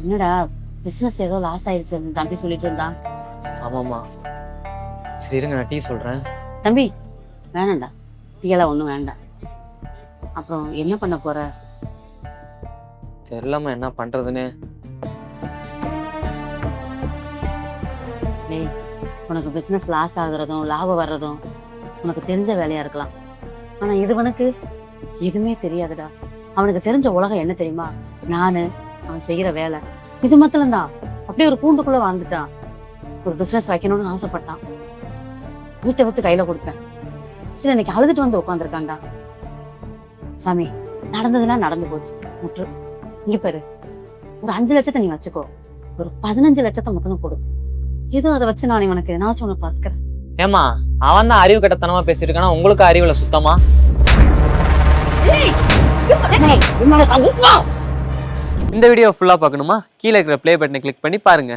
என்னடா பிசினஸ் ஏதோ லாஸ் ஆயிடுச்சு தம்பி சொல்லிட்டு இருந்தான். ஆமாம்மா. சரி இருங்க, நான் டீ சொல்கிறேன். தம்பி வேணாம்டா, டீயெல்லாம் ஒன்றும் வேண்டாம். அப்புறம் என்ன பண்ண போற? தெரிலம்மா என்ன பண்ணுறதுன்னு. டேய், உனக்கு பிசினஸ் லாஸ் ஆகுறதும் லாபம் வர்றதும் உனக்கு தெரிஞ்ச வேலையா இருக்கலாம். ஆனா இதுவனுக்கு எதுவுமே தெரியாதுடா. அவனுக்கு தெரிஞ்ச உலகம் என்ன தெரியுமா? நானு, அவன் செய்யற வேலை, இது மாத்திரம் தான். அப்படியே ஒரு கூண்டுக்குள்ள வாழ்ந்துட்டான். ஒரு பிசினஸ் வைக்கணும்னு ஆசைப்பட்டான். வீட்டை வித்து கையில கொடுத்தேன். சரி, இன்னைக்கு அழுதுட்டு வந்து உட்காந்துருக்காண்டா. சாமி, நடந்ததெல்லாம் நடந்து போச்சு, முற்று. இங்க பாரு, ஒரு 5 லட்சத்தை நீ வச்சுக்கோ, ஒரு 15 லட்சத்தை மொத்தம் கொடு. ஏதோ அதை வச்சு நான் உனக்கு என்னாச்சும் உனக்கு பாத்துக்கிறேன். ஏமா, அவன் தான் அறிவு கட்டத்தனமா பேசியிருக்கானா? உங்களுக்கு அறிவுல சுத்தமா? இந்த வீடியோ ஃபுல்லா பார்க்கணுமா? கீழே இருக்கிற ப்ளே பட்டனை கிளிக் பண்ணி பாருங்க.